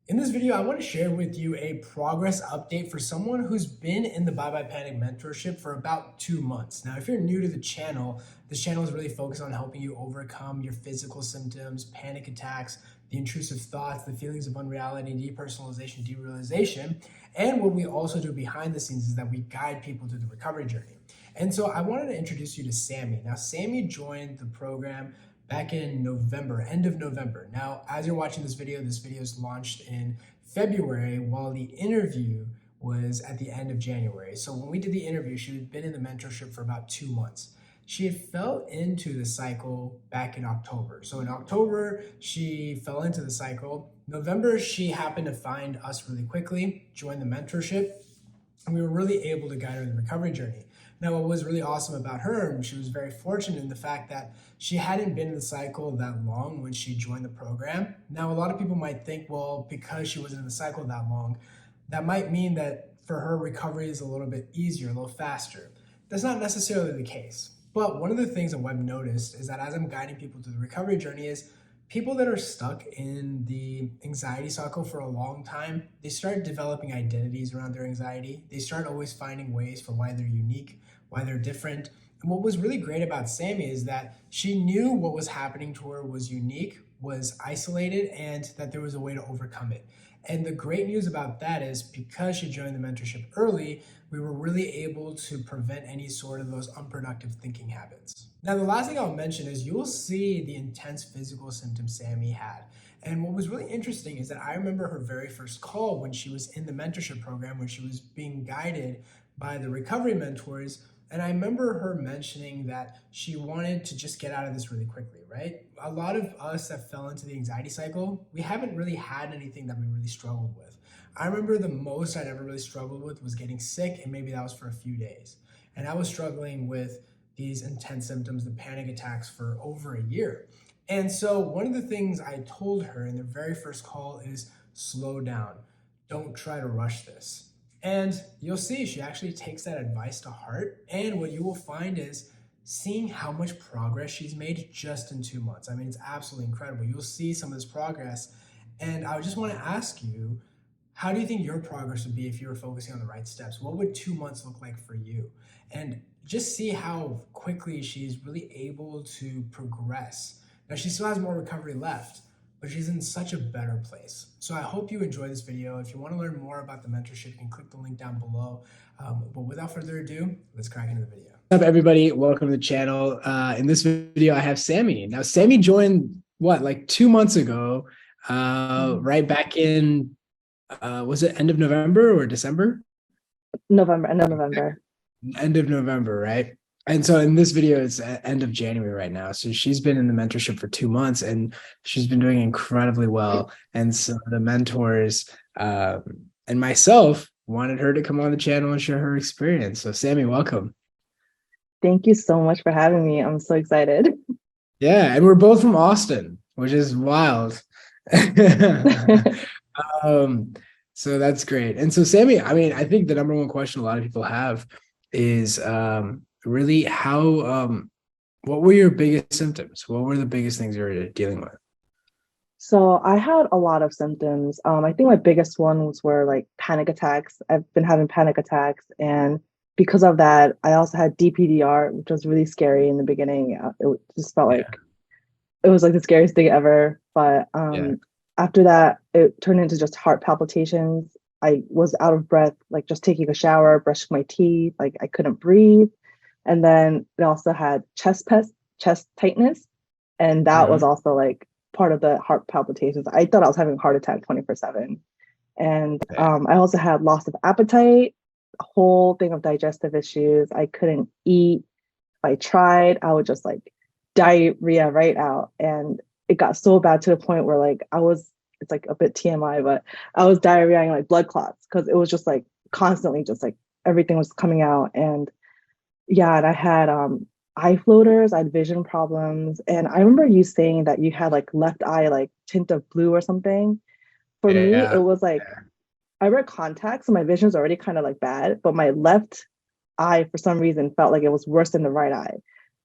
In this video, I want to share with you a progress update for someone who's been in the Bye Bye Panic mentorship for about 2 months. Now, if you're new to the channel, this channel is really focused on helping you overcome your physical symptoms, panic attacks, the intrusive thoughts, the feelings of unreality, depersonalization, derealization. And what we also do behind the scenes is that we guide people through the recovery journey. And so I wanted to introduce you to Sammy. Now, Sammy joined the program back in November, end of November. Now, as you're watching this video is launched in February, while the interview was at the end of January. So when we did the interview, she had been in the mentorship for about 2 months. She had fell into the cycle back in October. So in October, she fell into the cycle. November, she happened to find us really quickly, joined the mentorship, and we were really able to guide her in the recovery journey. Now, what was really awesome about her, she was very fortunate in the fact that she hadn't been in the cycle that long when she joined the program. Now, a lot of people might think, well, because she wasn't in the cycle that long, that might mean that for her, recovery is a little bit easier, a little faster. That's not necessarily the case. But one of the things that I've noticed is that as I'm guiding people through the recovery journey is people that are stuck in the anxiety cycle for a long time, they start developing identities around their anxiety. They start always finding ways for why they're unique, why they're different. And what was really great about Saemi is that she knew what was happening to her was unique, was isolated, and that there was a way to overcome it. And the great news about that is because she joined the mentorship early, we were really able to prevent any sort of those unproductive thinking habits. Now, the last thing I'll mention is you'll see the intense physical symptoms Saemi had. And what was really interesting is that I remember her very first call when she was in the mentorship program, when she was being guided by the recovery mentors. And I remember her mentioning that she wanted to just get out of this really quickly, right? A lot of us that fell into the anxiety cycle, we haven't really had anything that we really struggled with. I remember the most I'd ever really struggled with was getting sick, and maybe that was for a few days. And I was struggling with these intense symptoms, the panic attacks, for over a year. And so one of the things I told her in the very first call is slow down. Don't try to rush this. And you'll see she actually takes that advice to heart. And what you will find is seeing how much progress she's made just in 2 months. I mean, it's absolutely incredible. You'll see some of this progress. And I just want to ask you, how do you think your progress would be if you were focusing on the right steps? What would 2 months look like for you? And just see how quickly she's really able to progress. Now, she still has more recovery left, but she's in such a better place. So I hope you enjoy this video. If you want to learn more about the mentorship, you can click the link down below. But without further ado, let's crack into the video. What's up, everybody? Welcome to the channel. In this video, I have Sammy. Now, Sammy joined, like 2 months ago, right back in, was it end of November or December? November, end of November. End of November, right? And so in this video, it's end of January right now. So she's been in the mentorship for 2 months and she's been doing incredibly well. And so the mentors and myself wanted her to come on the channel and share her experience. So Sammy, welcome. Thank you so much for having me. I'm so excited. Yeah, and we're both from Austin, which is wild. So that's great. And so Sammy, I mean, I think the number one question a lot of people have is really what were your biggest symptoms? What were the biggest things you were dealing with? So I had a lot of symptoms. I think my biggest ones were like panic attacks. I've been having panic attacks, and because of that, I also had DPDR, which was really scary in the beginning. It just felt like it was like the scariest thing ever. But after that, it turned into just heart palpitations. I was out of breath, like just taking a shower, brushing my teeth, like I couldn't breathe. And then it also had chest tightness. And that was also like part of the heart palpitations. I thought I was having a heart attack 24/7. And I also had loss of appetite, a whole thing of digestive issues. I couldn't eat. If I tried, I would just like diarrhea right out. And it got so bad to the point where like it's like a bit TMI, but I was diarrheaing like blood clots because it was just like constantly just like everything was coming out. And and I had eye floaters, I had vision problems. And I remember you saying that you had like left eye like tint of blue or something. For me, it was like I wear contacts, so my vision's already kind of like bad, but my left eye for some reason felt like it was worse than the right eye.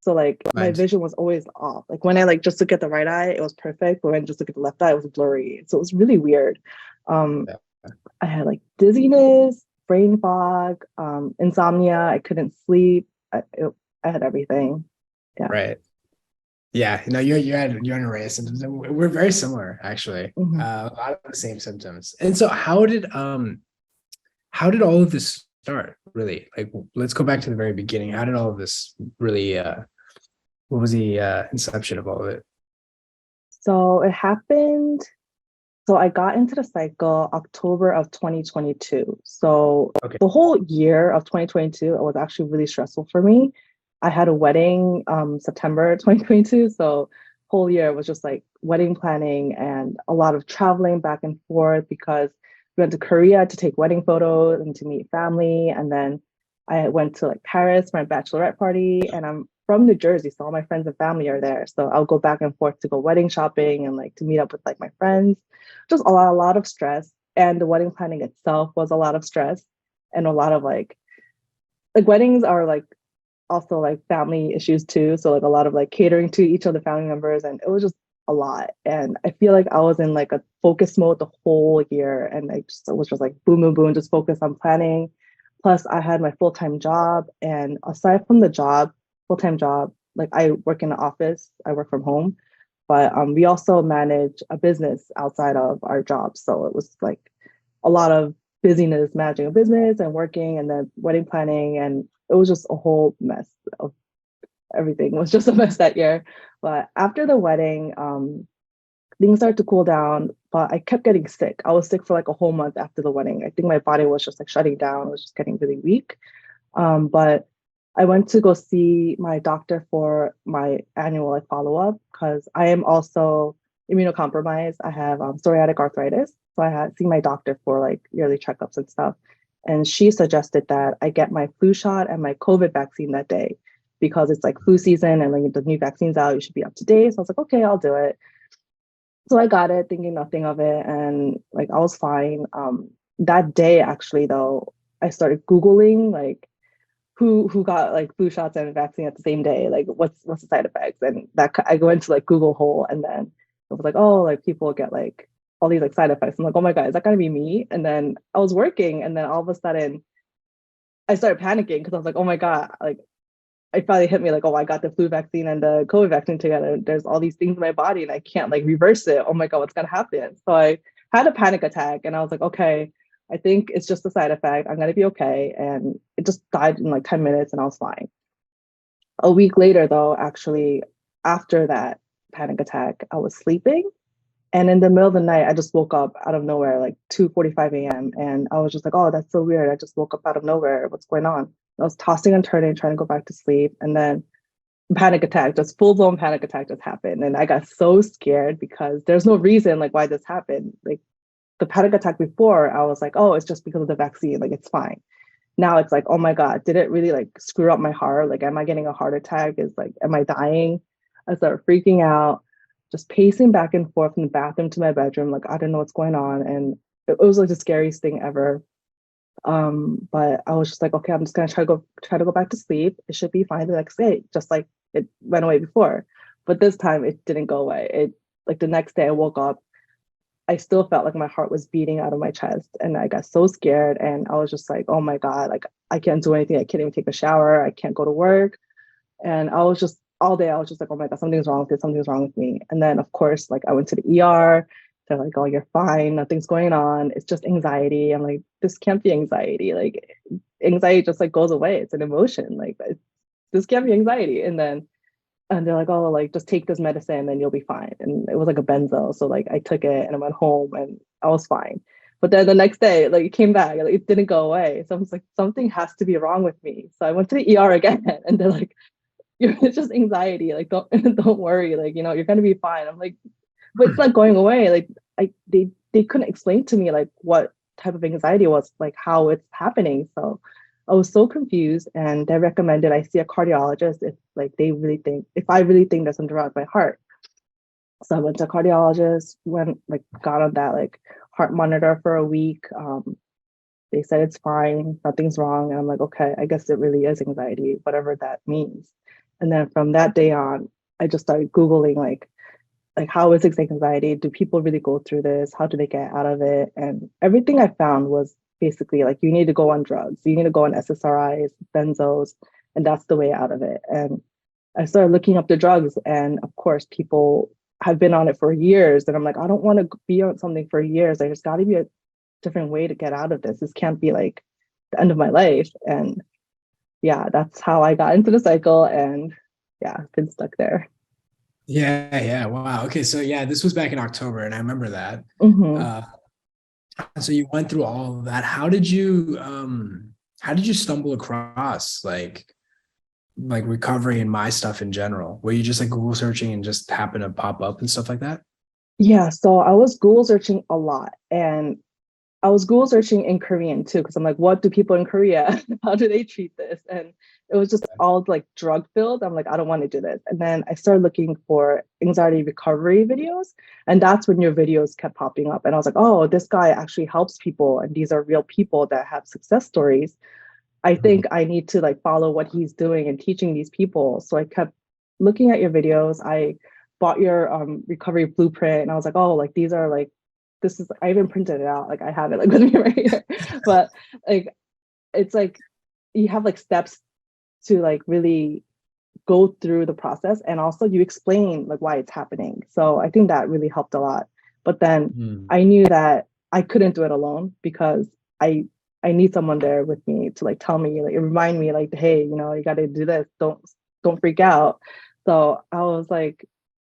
So like my vision was always off. Like when I like just look at the right eye, it was perfect. But when I just look at the left eye, it was blurry. So it was really weird. Um, Yeah. I had like dizziness, brain fog, insomnia. I couldn't sleep. I had everything. Yeah. Right. Yeah. No, you're an array of symptoms, and we're very similar actually. Mhm. A lot of the same symptoms. And so, how did all of this start? Really, like, let's go back to the very beginning. How did all of this really? What was the inception of all of it? So it happened. So I got into the cycle October of 2022. So Okay. the whole year of 2022 it was actually really stressful for me. I had a wedding September 2022, so whole year was just like wedding planning and a lot of traveling back and forth because we went to Korea to take wedding photos and to meet family, and then I went to like Paris for my bachelorette party, and I'm from New Jersey, so all my friends and family are there. So I'll go back and forth to go wedding shopping and like to meet up with like my friends. Just a lot of stress. And the wedding planning itself was a lot of stress and a lot of like weddings are like also like family issues too. So like a lot of like catering to each of the family members, and it was just a lot. And I feel like I was in like a focus mode the whole year, and I just it was just like boom, boom, boom, just focus on planning. Plus, I had my full-time job, and aside from the job, full-time job, like I work in the office, I work from home, but we also manage a business outside of our job. So it was like a lot of busyness managing a business and working and then wedding planning, and it was just a whole mess of everything was just a mess that year. But after the wedding, things started to cool down, but I kept getting sick. I was sick for like a whole month after the wedding. I think my body was just like shutting down. I was just getting really weak. But I went to go see my doctor for my annual like follow up because I am also immunocompromised. I have psoriatic arthritis, so I had seen my doctor for like yearly checkups and stuff. And she suggested that I get my flu shot and my COVID vaccine that day because it's like flu season and like the new vaccine's out, you should be up to date. So I was like, okay, I'll do it. So I got it, thinking nothing of it, and like I was fine. That day actually though, I started Googling like who got like flu shots and vaccine at the same day, like what's the side effects, and that I go into like Google hole, and then it was like, oh, like people get like all these like side effects. I'm like, oh my god, is that gonna be me? And then I was working, and then all of a sudden I started panicking because I was like, oh my god, like it finally hit me like, oh, I got the flu vaccine and the COVID vaccine together. There's all these things in my body and I can't like reverse it. Oh my God, what's gonna happen? So I had a panic attack and I was like, okay, I think it's just a side effect. I'm gonna be okay. And it just died in like 10 minutes and I was fine. A week later, though, actually, after that panic attack, I was sleeping. And in the middle of the night, I just woke up out of nowhere, like 2:45 a.m. And I was just like, oh, that's so weird. I just woke up out of nowhere. What's going on? I was tossing and turning, trying to go back to sleep. And then panic attack, just full blown panic attack just happened. And I got so scared because there's no reason like why this happened. Like the panic attack before, I was like, oh, it's just because of the vaccine. Like it's fine. Now it's like, oh my God, did it really like screw up my heart? Like, am I getting a heart attack? Is like, am I dying? I start freaking out, just pacing back and forth from the bathroom to my bedroom. Like, I don't know what's going on. And it was like the scariest thing ever. But I was just like, okay, I'm just gonna try to go back to sleep. It should be fine the next day, just like it went away before. But this time it didn't go away. It like the next day I woke up, I still felt like my heart was beating out of my chest. And I got so scared and I was just like, oh my God, like I can't do anything. I can't even take a shower. I can't go to work. And I was just all day, I was just like, oh my God, something's wrong with it. Something's wrong with me. And then of course, like I went to the ER. They're like, oh, you're fine. Nothing's going on. It's just anxiety. I'm like, this can't be anxiety. Like anxiety just like goes away. It's an emotion. Like this can't be anxiety. And they're like, oh, like just take this medicine and you'll be fine. And it was like a benzo. So like I took it and I went home and I was fine. But then the next day, like it came back, like it didn't go away. So I was like, something has to be wrong with me. So I went to the ER again and they're like, it's just anxiety. Like don't worry. Like, you know, you're gonna be fine. I'm like, but it's not going away. Like they couldn't explain to me like what type of anxiety was, like how it's happening. So I was so confused, and they recommended I see a cardiologist if like they really think if I really think there's something wrong with my heart. So I went to a cardiologist, went like got on that like heart monitor for a week. They said it's fine, nothing's wrong, and I'm like, okay, I guess it really is anxiety, whatever that means. And then from that day on, I just started Googling like like how is anxiety? Do people really go through this? How do they get out of it? And everything I found was basically like you need to go on drugs, you need to go on SSRIs, benzos, and that's the way out of it. And I started looking up the drugs, and of course, people have been on it for years. And I'm like, I don't want to be on something for years. There's got to be a different way to get out of this. This can't be like the end of my life. And yeah, that's how I got into the cycle, and yeah, been stuck there. Yeah, yeah. Wow. Okay. So yeah, this was back in October, and I remember that. Hmm. Uh, so you went through all of that. How did you stumble across like recovery and my stuff in general? Were you just like Google searching and just happened to pop up and stuff like that? Yeah, so I was Google searching a lot, and I was Google searching in Korean too, because I'm like, what do people in Korea, how do they treat this? And it was just all like drug filled. I'm like, I don't want to do this. And then I started looking for anxiety recovery videos. And that's when your videos kept popping up. And I was like, oh, this guy actually helps people. And these are real people that have success stories. I Mhm. think I need to like follow what he's doing and teaching these people. So I kept looking at your videos. I bought your recovery blueprint, and I was like, oh, like these are like this is I even printed it out. Like I have it like with me right here. But like it's like you have like steps to like really go through the process, and also you explain like why it's happening. So I think that really helped a lot. But then Hmm. I knew that I couldn't do it alone, because I I need someone there with me to like tell me, like remind me like, hey, you know, you got to do this. Don't freak out. So I was like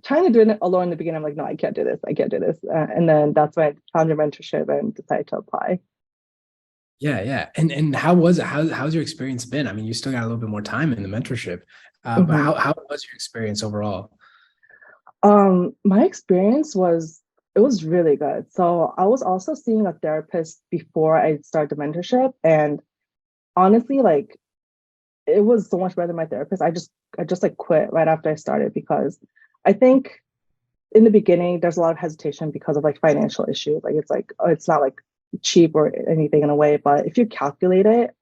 trying to do it alone in the beginning. I'm like, no, I can't do this. I can't do this. And then that's when I found your mentorship and decided to apply. Yeah, yeah. And how was it? How's your experience been? I mean, you still got a little bit more time in the mentorship, but Mhm. how was your experience overall? My experience was it was really good. So I was also seeing a therapist before I started the mentorship, and honestly, like it was so much better than my therapist. I just like quit right after I started, because I think in the beginning there's a lot of hesitation because of like financial issues. Like it's like, oh, it's not like cheap or anything in a way, but if you calculate it,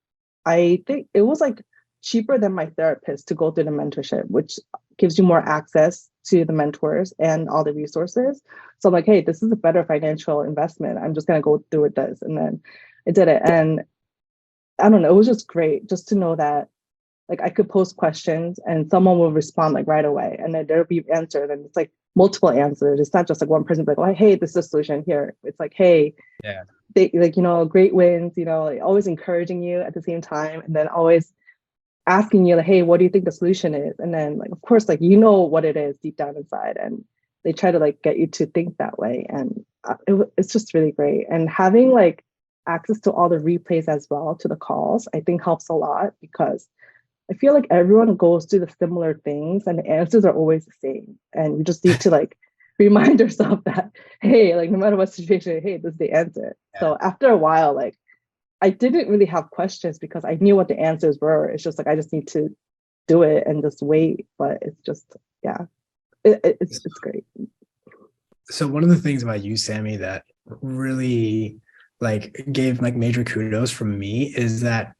I think it was like cheaper than my therapist to go through the mentorship, which gives you more access to the mentors and all the resources. So I'm like, hey, this is a better financial investment. I'm just gonna go through with this. And then I did it. And I don't know, it was just great just to know that like I could post questions and someone will respond like right away, and then there'll be answered, and it's like multiple answers. It's not just like one person like, oh, hey, this is a solution here. It's like, hey, Yeah. they like, you know, great wins, you know, like always encouraging you at the same time, and then always asking you like, hey, what do you think the solution is? And then like of course like you know what it is deep down inside, and they try to like get you to think that way. And it's just really great. And having like access to all the replays as well to the calls, I think helps a lot, because I feel like everyone goes through the similar things and the answers are always the same. And you just need to like remind yourself that, hey, like no matter what situation, hey, this is the answer. Yeah. So after a while, like I didn't really have questions because I knew what the answers were. It's just like I just need to do it and just wait. But it's just, yeah, it's great. So one of the things about you, Sammy, that really like gave like major kudos from me is that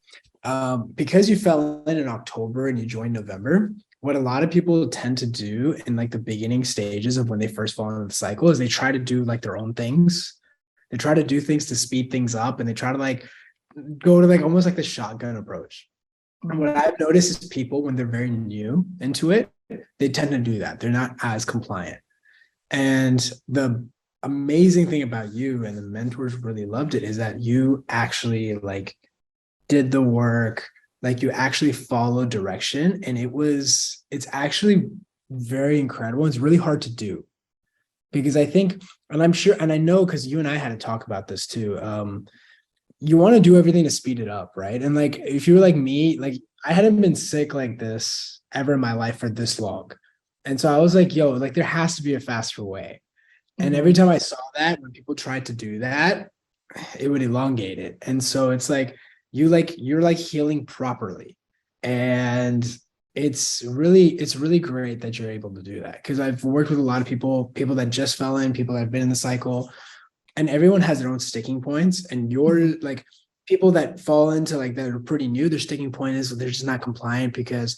because you fell in October and you joined November, what a lot of people tend to do in like the beginning stages of when they first fall into the cycle is they try to do like their own things. They try to do things to speed things up, and they try to like go to like almost like the shotgun approach. And what Mhm. I've noticed is people when they're very new into it, they tend to do that. They're not as compliant. And the amazing thing about you and the mentors really loved it is that you actually like did the work, like you actually followed direction. And it's actually very incredible. It's really hard to do because I think, and I'm sure, and I know because you and I had to talk about this too. You want to do everything to speed it up, right? And like if you were like me, like I hadn't been sick like this ever in my life for this long. And so I was like, yo, like there has to be a faster way. And every Mhm. time I saw that, when people tried to do that, it would elongate it. And so it's like you're like healing properly. And it's really great that you're able to do that. Cause I've worked with a lot of people that just fell in, people that have been in the cycle, and everyone has their own sticking points. And Mhm. you're like people that fall into like that are pretty new, their sticking point is they're just not compliant because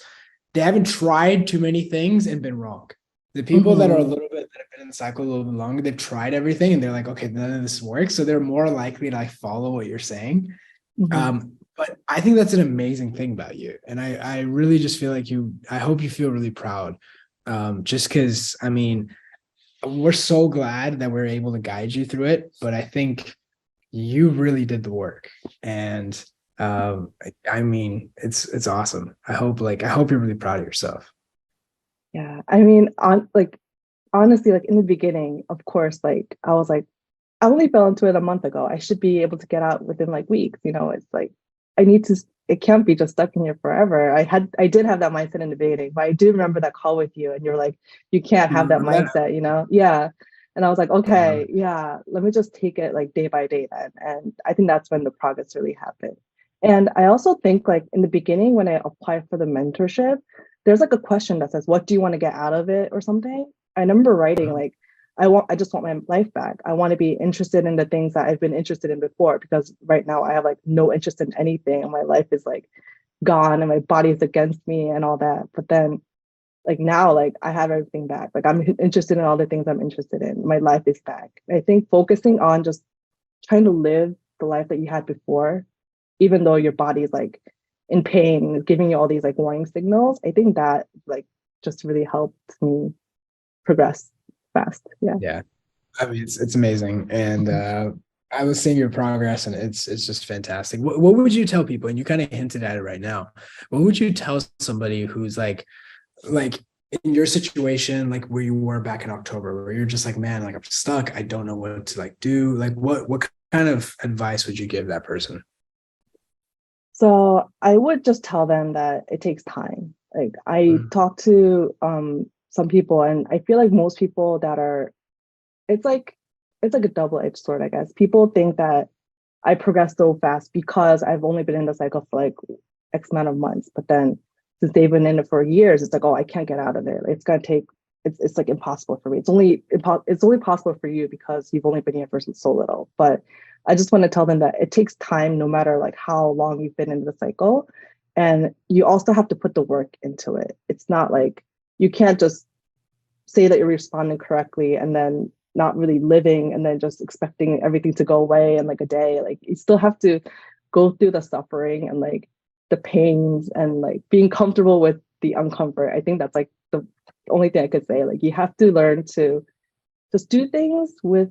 they haven't tried too many things and been wrong. The people that are a Mhm. little bit that have been in the cycle a little bit longer, they've tried everything and they're like, okay, none of this works. So they're more likely to like follow what you're saying. Mhm. But I think that's an amazing thing about you. And I really just feel like I hope you feel really proud. Just because, I mean, we're so glad that we're able to guide you through it. But I think you really did the work. And I mean, it's awesome. I hope you're really proud of yourself. Yeah. I mean, honestly, like in the beginning, of course, like I was like, I only fell into it a month ago. I should be able to get out within like weeks. It's like I need to, it can't be just stuck in here forever. I did have that mindset in the beginning, but I do remember that call with you and you're like, you can't You have that remember that? mindset. Yeah. And I was like, Yeah. okay, yeah, let me just take it like day by day then. And I think that's when the progress really happened. And I also think like in the beginning, when I applied for the mentorship, there's like a question that says, what do you want to get out of it or something? I remember writing like, I just want my life back. I want to be interested in the things that I've been interested in before because right now I have like no interest in anything and my life is like gone and my body is against me and all that. But then like now like I have everything back. Like I'm interested in all the things I'm interested in. My life is back. I think focusing on just trying to live the life that you had before, even though your body is like in pain, giving you all these like warning signals, I think that like just really helped me progress fast. Yeah. Yeah. I mean, it's amazing. And I was seeing your progress and it's just fantastic. What would you tell people? And you kind of hinted at it right now. What would you tell somebody who's like in your situation, like where you were back in October, where you're just like, man, like I'm stuck. I don't know what to like do. Like what kind of advice would you give that person? So I would just tell them that it takes time. Like I Mhm. talk to some people and I feel like most people that are it's like it's like a double-edged sword, I guess. People think that I progress so fast because I've only been in the cycle for like X amount of months. But then since they've been in it for years, it's like, oh, I can't get out of it. It's gonna take it's like impossible for me. It's only possible for you because you've only been here for so little. But I just want to tell them that it takes time no matter like how long you've been in the cycle. And you also have to put the work into it. It's not like you can't just say that you're responding correctly and then not really living and then just expecting everything to go away in like a day. Like you still have to go through the suffering and like the pains and like being comfortable with the uncomfort. I think that's like the only thing I could say. Like you have to learn to just do things with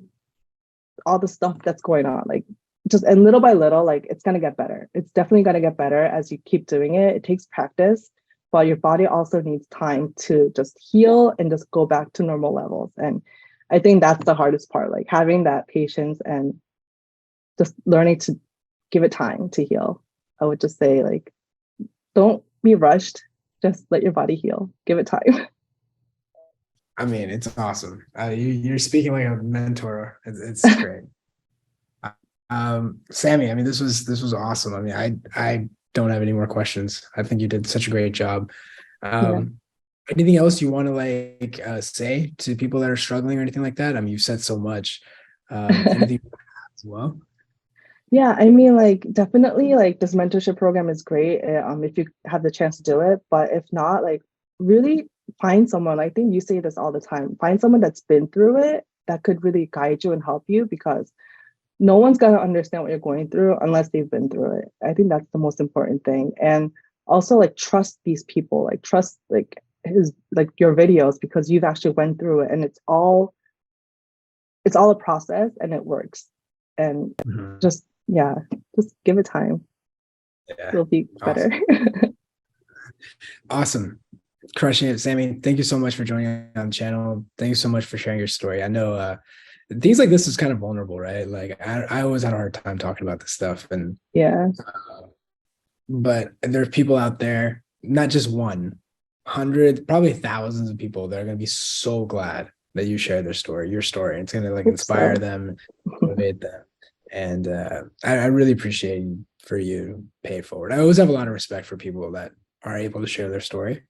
all the stuff that's going on. Like just and little by little, like it's gonna get better. It's definitely gonna get better as you keep doing it. It takes practice, but your body also needs time to just heal and just go back to normal levels. And I think that's the hardest part, like having that patience and just learning to give it time to heal. I would just say, like, don't be rushed. Just let your body heal. Give it time. I mean, it's awesome. You're speaking like a mentor. It's great. Sammy, I mean, this was awesome. I mean, I don't have any more questions. I think you did such a great job. Yeah. Um, Anything else you want to like say to people that are struggling or anything like that? I mean, you've said so much. Anything as well? Yeah, I mean, like definitely, like this mentorship program is great. If you have the chance to do it, but if not, like really find someone. I think you say this all the time. Find someone that's been through it that could really guide you and help you because no one's gonna understand what you're going through unless they've been through it. I think that's the most important thing. And also like trust these people, like trust his like your videos because you've actually went through it and it's all a process and it works. And Mhm. just yeah, just give it time. Yeah. It'll be better. Awesome. Awesome. Crushing it, Sammy. Thank you so much for joining on the channel. Thank you so much for sharing your story. I know things like this is kind of vulnerable, right? Like I always had a hard time talking about this stuff. And Yeah, but there are people out there, not just one, hundreds, probably thousands of people that are going to be so glad that you share their story, your story. It's going to like hope inspire so. them, motivate them. And I really appreciate for you to pay it forward. I always have a lot of respect for people that are able to share their story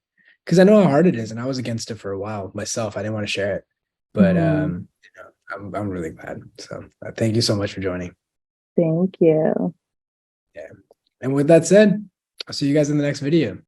because I know how hard it is. And I was against it for a while myself. I didn't want to share it, but Mhm. I'm really glad. So thank you so much for joining. Thank you. Yeah. And with that said, I'll see you guys in the next video.